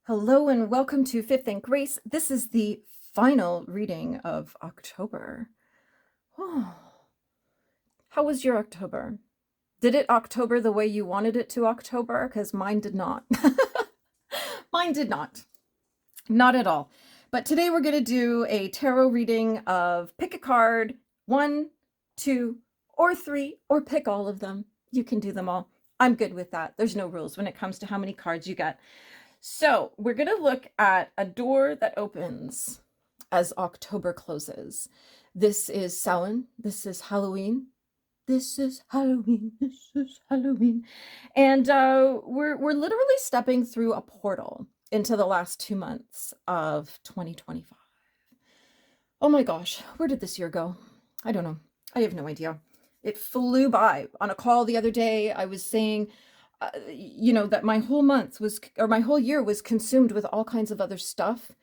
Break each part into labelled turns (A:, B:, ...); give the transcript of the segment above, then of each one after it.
A: Hello and welcome to Fifth and Grace. This is the final reading of October. Oh, how was your October? Did it October the way you wanted it to October? Because mine did not. Mine did not. Not at all. But today we're going to do a tarot reading of pick a card, 1, 2, or 3, or pick all of them. You can do them all. I'm good with that. There's no rules when it comes to how many cards you get. So we're going to look at a door that opens as October closes. This is Samhain. This is Halloween. This is Halloween. This is Halloween. And we're literally stepping through a portal into the last 2 months of 2025. Oh my gosh, where did this year go? I don't know. I have no idea. It flew by. On a call the other day, I was saying, that my whole month was, or my whole year was consumed with all kinds of other stuff,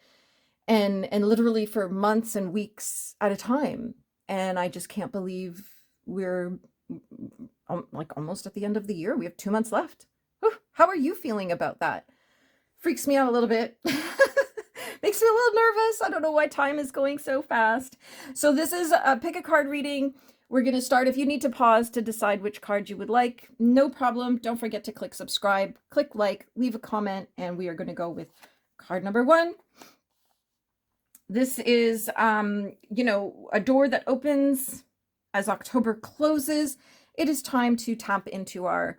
A: and literally for months and weeks at a time. And I just can't believe we're like almost at the end of the year. We have 2 months left. Whew. How are you feeling about that? Freaks me out a little bit. Makes me a little nervous. I don't know why time is going so fast. So this is a pick a card reading. We're going to start. If you need to pause to decide which card you would like, no problem. Don't forget to click subscribe, click like, leave a comment, and we are going to go with card number 1. This is, a door that opens as October closes. It is time to tap into our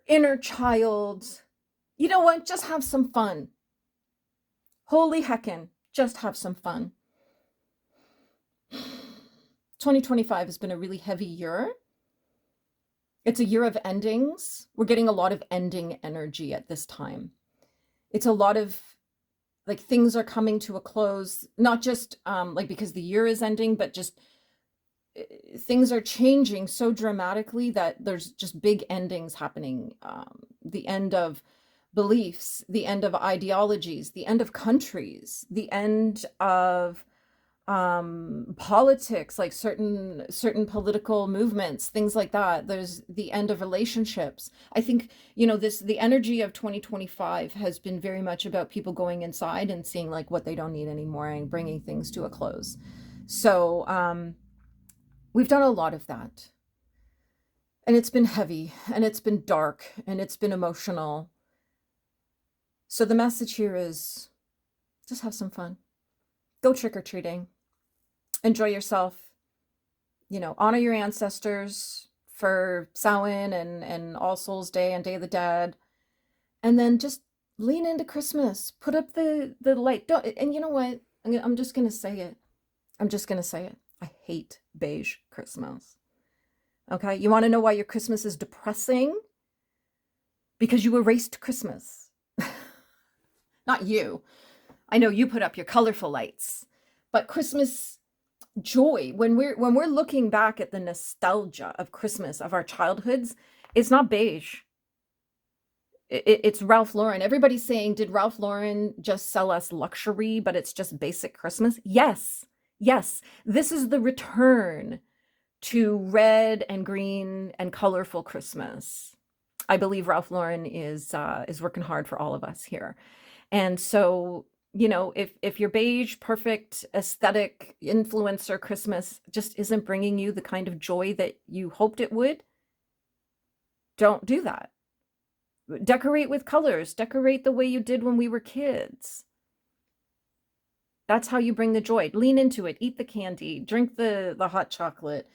A: inner child. You know what? Just have some fun. Holy heckin', just have some fun. 2025 has been a really heavy year. It's a year of endings. We're getting a lot of ending energy at this time. It's a lot of like things are coming to a close, not just because the year is ending, but just things are changing so dramatically that there's just big endings happening. The end of beliefs, the end of ideologies, the end of countries, the end of politics, like certain political movements, things like that. There's the end of relationships. I think, the energy of 2025 has been very much about people going inside and seeing like what they don't need anymore and bringing things to a close. So we've done a lot of that, and it's been heavy, and it's been dark, and it's been emotional. So the message here is just have some fun. Go trick-or-treating. Enjoy yourself. Honor your ancestors for Samhain and All Souls Day and Day of the Dead. And then just lean into Christmas. Put up the light. And you know what? I'm just going to say it. I hate beige Christmas. Okay? You want to know why your Christmas is depressing? Because you erased Christmas. Not you. I know you put up your colorful lights, but Christmas joy, when we're looking back at the nostalgia of Christmas, of our childhoods, it's not beige. It's Ralph Lauren. Everybody's saying, did Ralph Lauren just sell us luxury, but it's just basic Christmas? Yes. This is the return to red and green and colorful Christmas. I believe Ralph Lauren is working hard for all of us here. And so, if your beige, perfect, aesthetic influencer Christmas just isn't bringing you the kind of joy that you hoped it would, don't do that. Decorate with colors. Decorate the way you did when we were kids. That's how you bring the joy. Lean into it. Eat the candy. Drink the hot chocolate.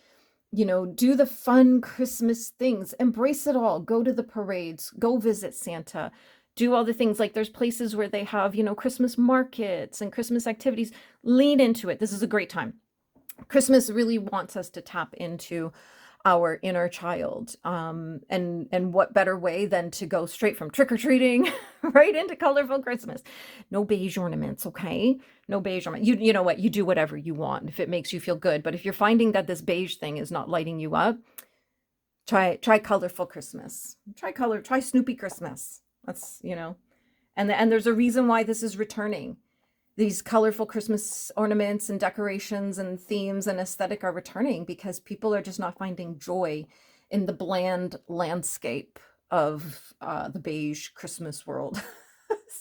A: Do the fun Christmas things. Embrace it all. Go to the parades. Go visit Santa. Do all the things. Like there's places where they have, Christmas markets and Christmas activities. Lean into it. This is a great time. Christmas really wants us to tap into our inner child. And what better way than to go straight from trick-or-treating right into colorful Christmas. No beige ornaments, okay? No beige ornaments. You know what? You do whatever you want if it makes you feel good. But if you're finding that this beige thing is not lighting you up, try colorful Christmas. Try Snoopy Christmas. That's, and there's a reason why this is returning. These colorful Christmas ornaments and decorations and themes and aesthetic are returning because people are just not finding joy in the bland landscape of the beige Christmas world.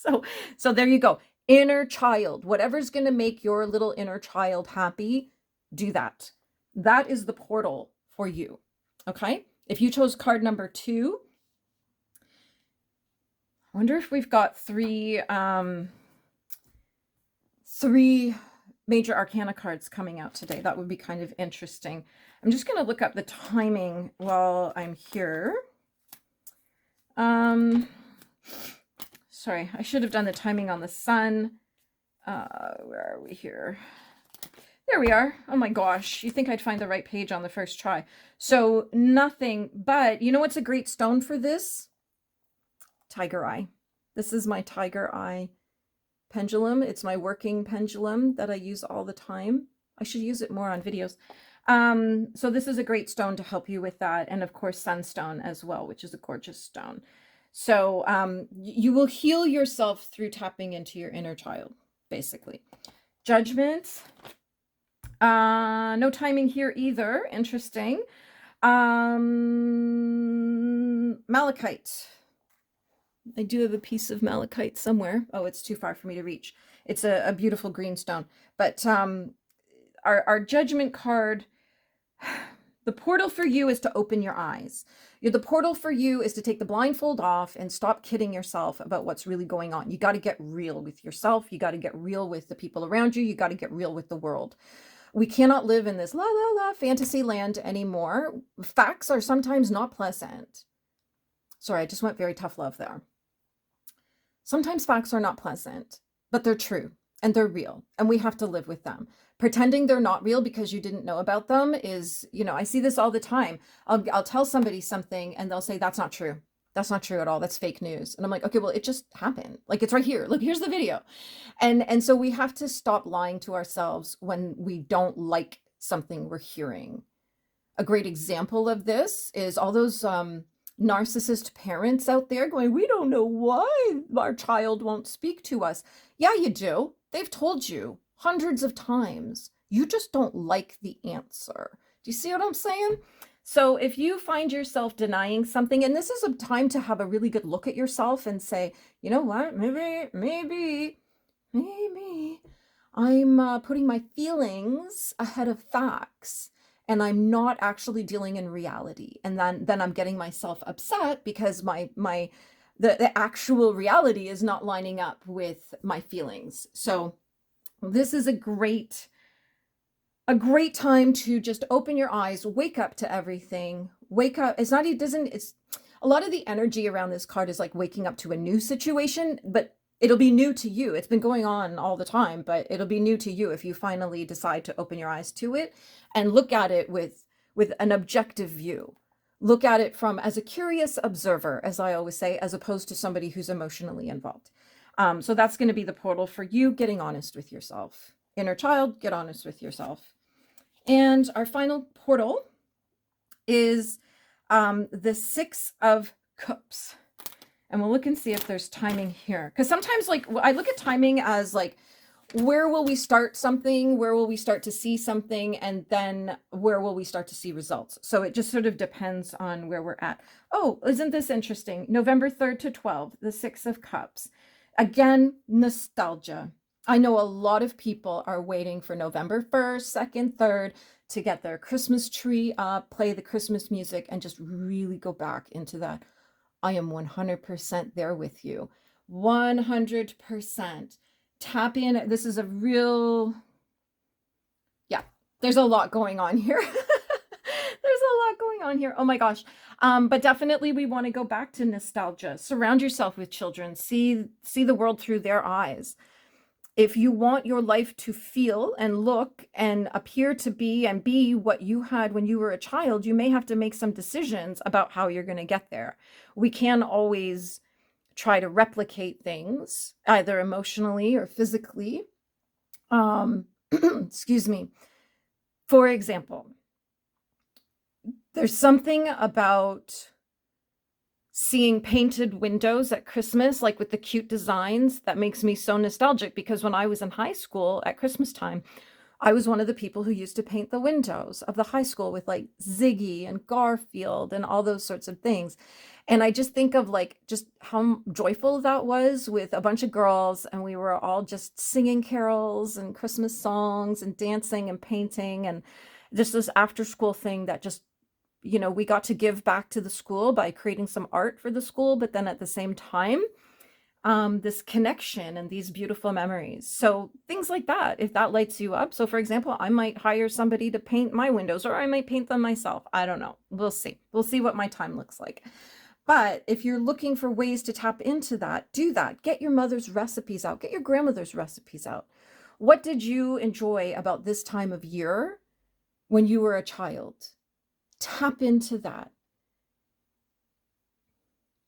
A: So there you go. Inner child, whatever's going to make your little inner child happy, do that. That is the portal for you. Okay. If you chose card number 2, I wonder if we've got three major arcana cards coming out today. That would be kind of interesting. I'm just going to look up the timing while I'm here. Sorry, I should have done the timing on the sun. Where are we here? There we are. Oh my gosh, you think I'd find the right page on the first try. So nothing, but you know what's a great stone for this? Tiger eye. This is my tiger eye pendulum. It's my working pendulum that I use all the time. I should use it more on videos. So this is a great stone to help you with that. And of course, sunstone as well, which is a gorgeous stone. So you will heal yourself through tapping into your inner child, basically. Judgment. No timing here either. Interesting. Malachite. I do have a piece of malachite somewhere. Oh, it's too far for me to reach. It's a beautiful green stone. But our judgment card, the portal for you is to open your eyes. The portal for you is to take the blindfold off and stop kidding yourself about what's really going on. You got to get real with yourself. You got to get real with the people around you. You got to get real with the world. We cannot live in this la la la fantasy land anymore. Facts are sometimes not pleasant. Sorry, I just went very tough love there. Sometimes facts are not pleasant, but they're true and they're real and we have to live with them. Pretending they're not real because you didn't know about them is, you know, I see this all the time. I'll tell somebody something and they'll say, that's not true. That's not true at all. That's fake news. And I'm like, okay, well, it just happened. Like, it's right here. Look, here's the video. And so we have to stop lying to ourselves when we don't like something we're hearing. A great example of this is all those narcissist parents out there going, we don't know why our child won't speak to us. Yeah, you do. They've told you hundreds of times. You just don't like the answer. Do you see what I'm saying? So if you find yourself denying something, and this is a time to have a really good look at yourself and say, you know what, maybe I'm putting my feelings ahead of facts. And I'm not actually dealing in reality. And then I'm getting myself upset because the actual reality is not lining up with my feelings. So this is a great time to just open your eyes, wake up to everything. Wake up. It's a lot of the energy around this card is like waking up to a new situation, but it'll be new to you. It's been going on all the time, but it'll be new to you if you finally decide to open your eyes to it and look at it with an objective view. Look at it as a curious observer, as I always say, as opposed to somebody who's emotionally involved. So that's going to be the portal for you, getting honest with yourself. Inner child, get honest with yourself. And our final portal is the 6 of Cups. And we'll look and see if there's timing here. Because sometimes, like, I look at timing as like, where will we start something? Where will we start to see something? And then where will we start to see results? So it just sort of depends on where we're at. Oh, isn't this interesting? November 3rd to 12th, the 6 of Cups. Again, nostalgia. I know a lot of people are waiting for November 1st, 2nd, 3rd to get their Christmas tree up, play the Christmas music, and just really go back into that. I am 100% there with you. 100%. Tap in. This is a real, yeah, there's a lot going on here. There's a lot going on here. Oh my gosh. But definitely we want to go back to nostalgia. Surround yourself with children. See the world through their eyes. If you want your life to feel and look and appear to be and be what you had when you were a child, you may have to make some decisions about how you're going to get there. We can't always try to replicate things, either emotionally or physically. Excuse me. For example, there's something about seeing painted windows at Christmas, like with the cute designs, that makes me so nostalgic, because when I was in high school at Christmas time, I was one of the people who used to paint the windows of the high school with like Ziggy and Garfield and all those sorts of things. And I just think of like just how joyful that was with a bunch of girls, and we were all just singing carols and Christmas songs and dancing and painting, and just this after school thing that just, we got to give back to the school by creating some art for the school, but then at the same time, this connection and these beautiful memories. So things like that, if that lights you up. So for example, I might hire somebody to paint my windows, or I might paint them myself. I don't know. We'll see. We'll see what my time looks like. But if you're looking for ways to tap into that, do that. Get your mother's recipes out. Get your grandmother's recipes out. What did you enjoy about this time of year when you were a child? Tap into that.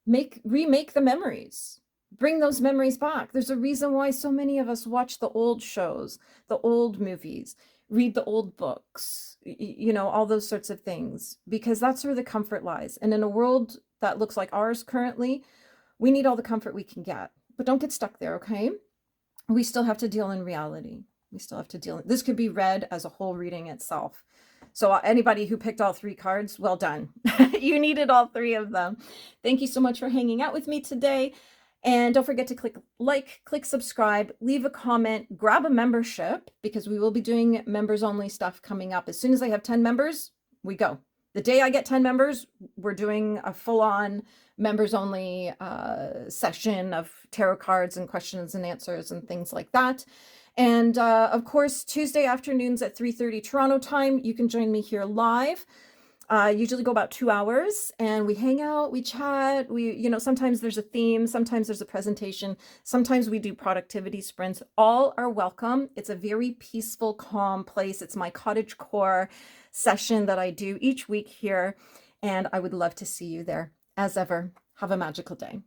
A: Remake the memories. Bring those memories back. There's a reason why so many of us watch the old shows, the old movies, read the old books, all those sorts of things, because that's where the comfort lies. And in a world that looks like ours currently, we need all the comfort we can get. But don't get stuck there, okay? We still have to deal in reality. We still have to deal. This could be read as a whole reading itself. So anybody who picked all 3 cards, well done. You needed all 3 of them. Thank you so much for hanging out with me today. And don't forget to click subscribe, leave a comment, grab a membership, because we will be doing members only stuff coming up. As soon as I have 10 members, we go. The day I get 10 members, we're doing a full-on members only session of tarot cards and questions and answers and things like that. And of course, Tuesday afternoons at 3:30 Toronto time, you can join me here live. Usually go about 2 hours, and we hang out, we chat, sometimes there's a theme, sometimes there's a presentation, sometimes we do productivity sprints. All are welcome. It's a very peaceful, calm place. It's my cottage core session that I do each week here, and I would love to see you there. As ever, have a magical day.